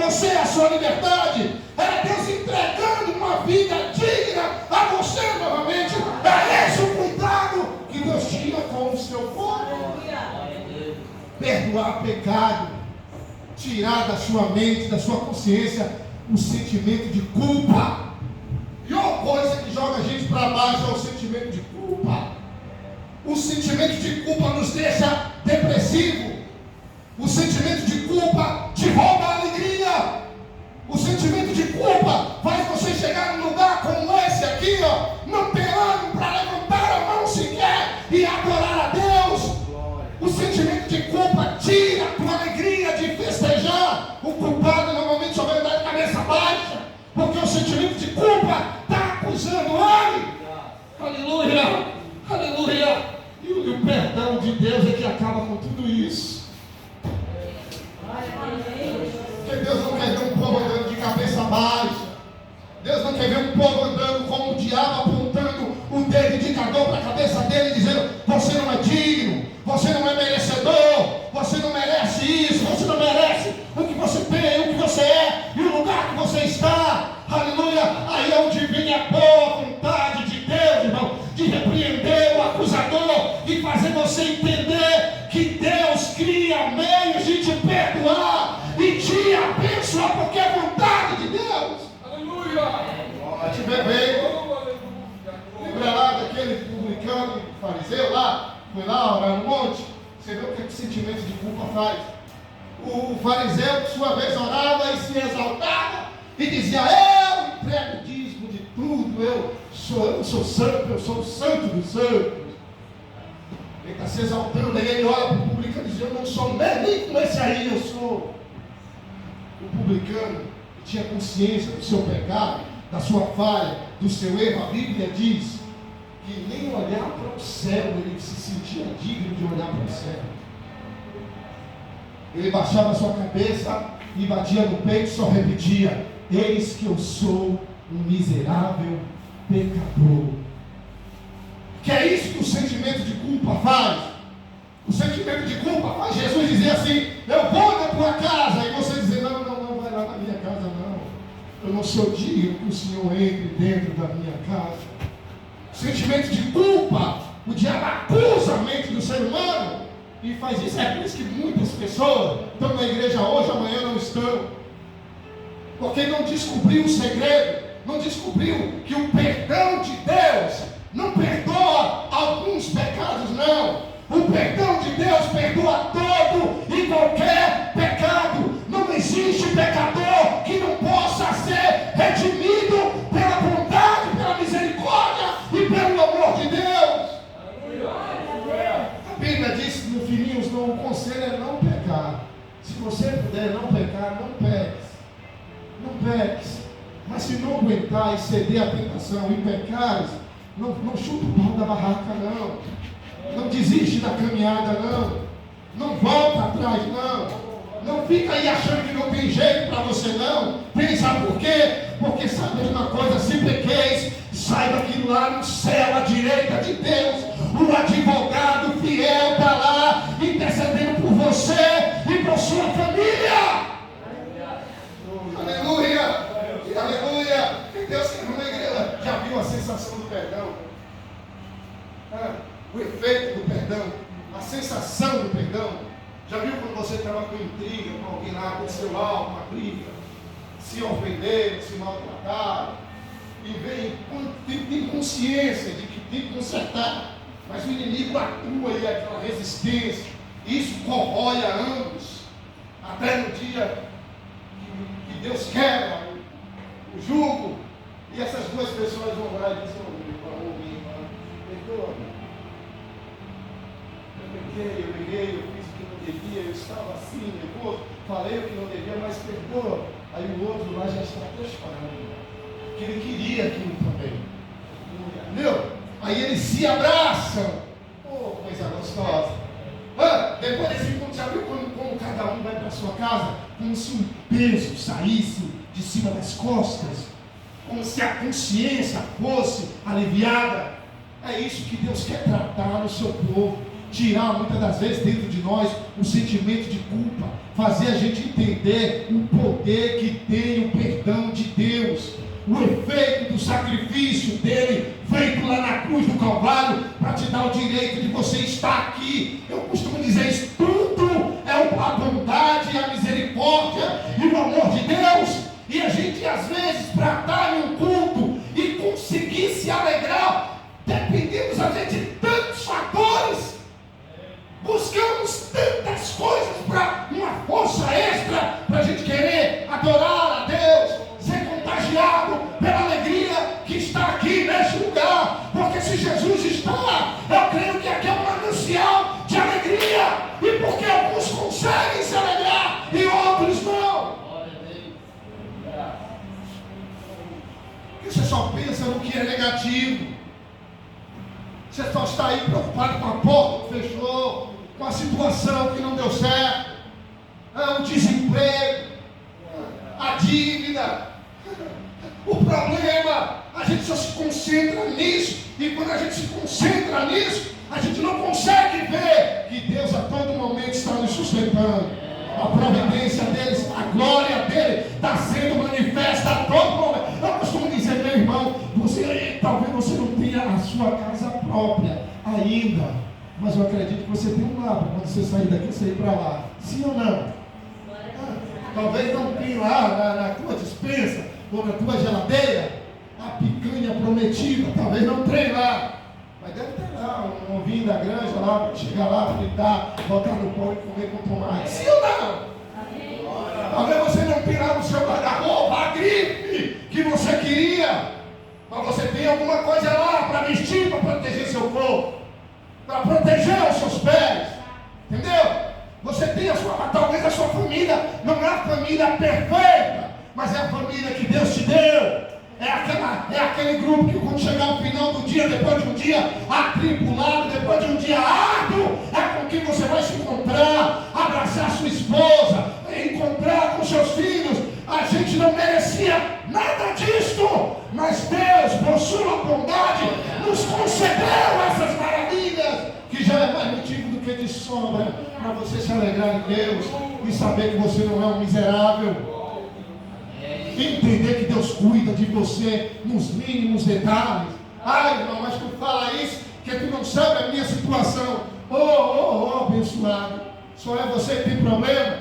você a sua liberdade. Era Deus entregando uma vida digna a você novamente. É esse o cuidado que Deus tinha com o seu povo. Perdoar pecado, tirar da sua mente, da sua consciência, o sentimento de culpa. E uma coisa que joga a gente para baixo é o sentimento de culpa. O sentimento de culpa nos deixa depressivo. O sentimento de culpa te rouba a alegria. O sentimento de culpa faz você chegar num lugar como esse aqui, não ter ânimo para levantar a mão sequer e adorar a Deus. O sentimento de culpa tira a tua alegria de festejar. O culpado normalmente só vai andar de cabeça baixa, porque o sentimento de culpa está acusando ele. Aleluia, aleluia. E o perdão de Deus é que acaba com tudo isso. Porque Deus não quer ver um povo andando de cabeça baixa. Deus não quer ver um povo andando como o diabo, apontando o dedo indicador para a cabeça dele, dizendo: você não é digno, você não é merecedor, você não merece isso, você não merece o que você tem, o que você é e o lugar que você está. Aleluia. Aí é onde vem a boa vontade de Deus, irmão, de repreender o acusador e fazer você entender que Deus cria meios de te perdoar e te abençoar, porque é vontade de Deus. Aleluia. Te ver bem. Lembra lá daquele publicano fariseu lá? Foi lá orar no monte. Você vê o que esse sentimento de culpa faz. O fariseu, por sua vez, orava e se exaltava e dizia: eu entrego o dízimo de tudo, eu sou santo, eu sou o santo dos santos. Ele está se exaltando, aí ele olha para o publicano e diz: eu não sou nem como esse aí, eu sou. O publicano tinha consciência do seu pecado, da sua falha, do seu erro. A Bíblia diz que nem olhar para o céu ele se sentia digno de olhar para o céu. Ele baixava a sua cabeça e batia no peito e só repetia: eis que eu sou um miserável pecador. Que é isso que o sentimento de culpa faz. O sentimento de culpa faz Jesus dizer assim: eu vou na tua casa, e você dizer: não vai lá na minha casa não, eu não sou digno que o Senhor entre dentro da minha casa. O sentimento de culpa, o diabo acusa a mente do ser humano e faz isso. É por isso que muitas pessoas estão na igreja hoje, amanhã não estão, porque não descobriu o segredo, não descobriu que o perdão de Deus não perdoa alguns pecados, não. O perdão de Deus perdoa todo e qualquer pecado. Não existe pecador que não possa ser redimido pela bondade, pela misericórdia e pelo amor de Deus. A Bíblia diz no Filhinhos, o conselho é não pecar. Se você puder não pecar, não peques. Não peques. Mas se não aguentar e ceder à tentação e pecares, não chuta o pau da barraca, não. Não desiste da caminhada, não. Não volta atrás, não. Não fica aí achando que não tem jeito para você, não. Pensa por quê? Porque sabe de uma coisa: se pequeis, saiba que lá no céu, à direita de Deus, o advogado fiel está lá, intercedendo por você e por sua família. Aleluia! Aleluia! Deus que na igreja já viu a sensação do perdão? O efeito do perdão, a sensação do perdão. Já viu quando você estava com intriga com alguém lá, aconteceu algo, uma briga, se ofenderam, se maltrataram, e tem consciência de que tem que consertar, mas o inimigo atua e aquela resistência, isso corrói a ambos, até no dia que Deus quebra o jugo, e essas duas pessoas vão lá e dizem: perdoa. Eu briguei, eu fiz o que não devia, eu estava assim, nervoso, falei o que não devia, mas perdoa. Aí o outro lá já está até chorando, que ele queria aquilo também. Entendeu? Aí eles se abraçam. Oh, coisa gostosa. Depois desse encontro, já viu como cada um vai para a sua casa? Como se um peso saísse de cima das costas, como se a consciência fosse aliviada. É isso que Deus quer tratar no seu povo. Tirar muitas das vezes dentro de nós o sentimento de culpa, fazer a gente entender o poder poder que tem o perdão de Deus, o efeito do sacrifício dele, feito lá na cruz do Calvário, para te dar o direito de você estar aqui. Eu costumo dizer isso, tudo é a bondade, a misericórdia e o amor de Deus. E a gente, às vezes, para estar em um culto e conseguir se alegrar, dependemos, às vezes, de tantos fatores. Buscamos tantas coisas para uma força extra, para a gente querer adorar a Deus, ser contagiado pela alegria que está aqui neste lugar. Porque se Jesus está, eu creio que aqui é um manancial de alegria. E porque alguns conseguem se alegrar e outros não. Você só pensa no que é negativo. Você só está aí preocupado com a porta que fechou, com a situação que não deu certo, o desemprego, a dívida, o problema. A gente só se concentra nisso. E quando a gente se concentra nisso, a gente não consegue ver que Deus a todo momento está nos sustentando. A providência deles, a glória dele está sendo manifesta a todo momento. Eu costumo dizer, meu irmão, talvez você não tenha a sua casa própria ainda, mas eu acredito que você tem um lar para quando você sair daqui, você ir para lá. Sim ou não? Talvez não tenha lá na tua despensa ou na tua geladeira a picanha prometida, talvez não tenha lá. Mas deve ter lá um ovinho da granja lá, para chegar lá, fritar, botar no pão e comer com tomate. Sim ou não? Talvez você não tenha lá no seu guarda-roupa a grife que você queria, mas você tem alguma coisa lá para vestir, para proteger seu corpo, para proteger os seus pés. Entendeu? Você tem talvez a sua família não é a família perfeita, mas é a família que Deus te deu. É aquele grupo que quando chegar ao final do dia, depois de um dia atribulado, depois de um dia árduo, é com quem você vai se encontrar, abraçar sua esposa, encontrar com seus filhos. A gente não merecia nada disto, mas Deus, por sua bondade, nos concedeu essas maravilhas, que já é mais motivo do que de sobra para você se alegrar em Deus e saber que você não é um miserável. Entender que Deus cuida de você nos mínimos detalhes. Ai, irmão, mas tu fala isso, que tu não sabe a minha situação. Oh, abençoado. Só é você que tem problema?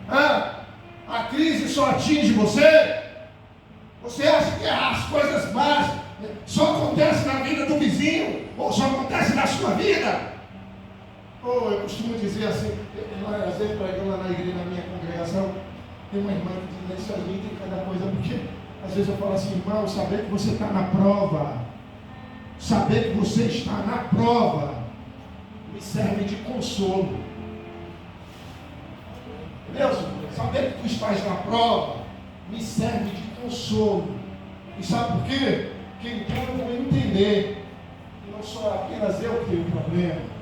A crise só atinge você? Você acha que as coisas más só acontecem na vida do vizinho? Ou só acontecem na sua vida? Eu costumo dizer assim, às vezes pregando lá na igreja, na minha congregação, tem uma irmã que diz isso a mim, tem cada coisa, porque às vezes eu falo assim, irmão, saber que você está na prova, saber que você está na prova, me serve de consolo. Deus, saber que tu estás na prova, me serve de consolo. E sabe por quê? Porque então eu vou entender que não sou apenas eu que tenho problema.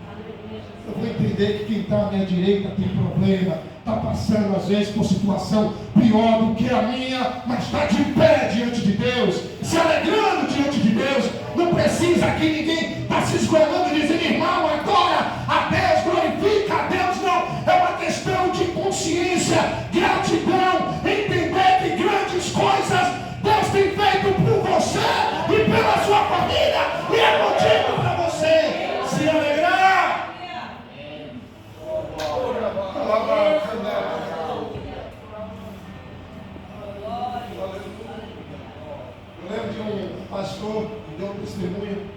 Eu vou entender que quem está à minha direita tem problema, está passando às vezes por situação pior do que a minha, mas está de pé diante de Deus, se alegrando diante de Deus. Não precisa que ninguém está se esgoelando e dizendo, irmão, adora a Deus, glorifica a Deus. Não, é uma questão de consciência, gratidão, entender que grandes coisas Deus tem feito por você e pela sua família, e é motivo para você se alegrar. Eu lembro de um pastor que deu um testemunho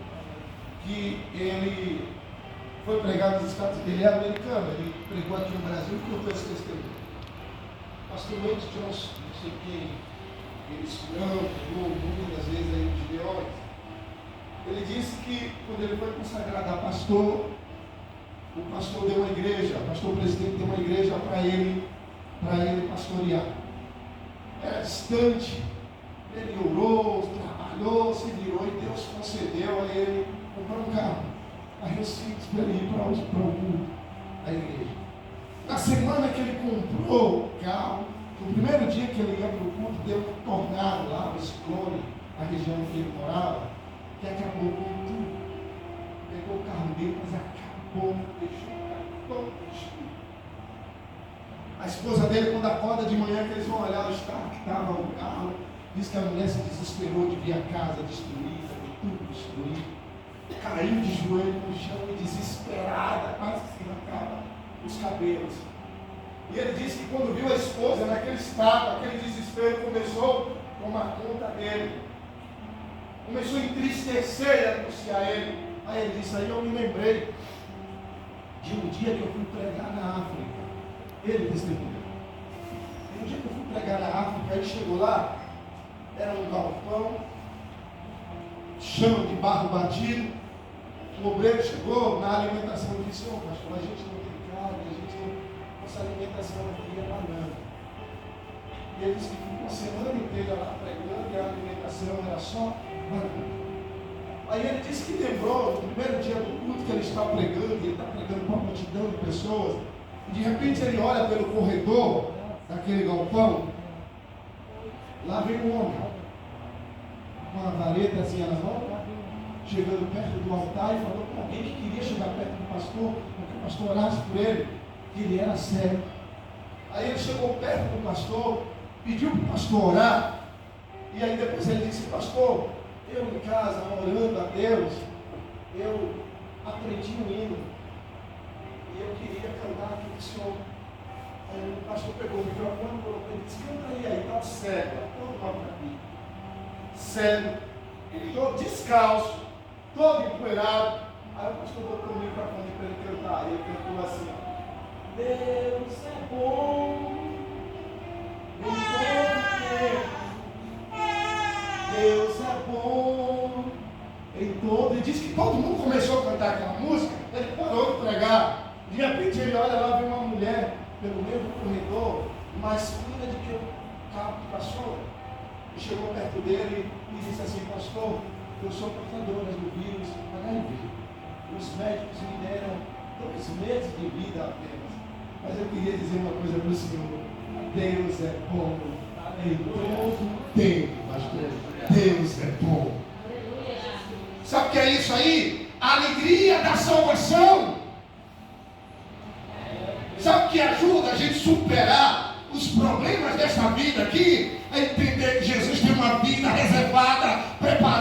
que ele foi pregar nos Estados Unidos. Ele é americano, ele pregou aqui no Brasil e contou esse testemunho. Pastor Wade Johnson, não sei quem, ele pregou muitas vezes aí nos Gideões. Ele disse que quando ele foi consagrado a pastor, o pastor deu uma igreja, o pastor presidente deu uma igreja para ele pastorear. Era distante, ele orou, trabalhou, se virou e Deus concedeu a ele comprar um carro, a Recife, para ele ir para a igreja. Na semana que ele comprou o carro, no primeiro dia que ele ia para o culto, deu um tornado lá, um ciclone, na região que ele morava, que acabou com tudo. Pegou o carro dele, mas acabou, deixou o carro todo destruído. A esposa dele, quando acorda de manhã, que eles vão olhar o estado que estava o carro, diz que a mulher se desesperou de ver a casa destruída, de tudo destruído. Caiu de joelho no chão e desesperada, quase que se arrancava os cabelos. E ele disse que quando viu a esposa naquele estado, aquele desespero começou a tomar conta dele. Começou a entristecer e a anunciar ele. Aí ele disse, aí eu me lembrei de um dia que eu fui pregar na África. Ele testemunhou. Um dia que eu fui pregar na África, aí chegou lá, era um galpão, chão de barro batido. O obreiro chegou na alimentação e disse, pastor, a gente não tem carne, nossa alimentação aqui é banana. E ele disse que ficou a semana inteira lá pregando e a alimentação era só banana. Aí ele disse que lembrou, no primeiro dia do culto que ele está pregando, ele está pregando para uma multidão de pessoas, e de repente ele olha pelo corredor daquele galpão, lá vem um homem, com uma varetazinha na mão, chegando perto do altar e falou com alguém que queria chegar perto do pastor, para que o pastor orasse por ele, que ele era cego. Aí ele chegou perto do pastor, pediu para o pastor orar, e aí depois ele disse, pastor, eu em casa, orando a Deus, eu aprendi um hino, e eu queria cantar aqui para o senhor. Aí o pastor pegou o microfone, colocou e disse, canta aí, está o cego, todo mal para mim. Cego, todo descalço, todo empoeirado. Aí o pastor botou o microfone para ele cantar, e ele cantou assim, Deus é bom em todo tempo. Deus é bom em todo. E diz que todo mundo começou a cantar aquela música. Ele parou de pregar. De repente ele olha lá, vê uma mulher pelo meio do corredor, mais fina do que o carro que passou. E chegou perto dele e disse assim, pastor, eu sou portadora do vírus HIV. Os médicos me deram 2 meses de vida apenas. Mas eu queria dizer uma coisa para o senhor. Deus é bom em todo tempo, pastor. Deus é bom. Sabe o que é isso aí? A alegria da salvação. Sabe o que ajuda a gente a superar os problemas dessa vida aqui? É entender que Jesus tem uma vida reservada, preparada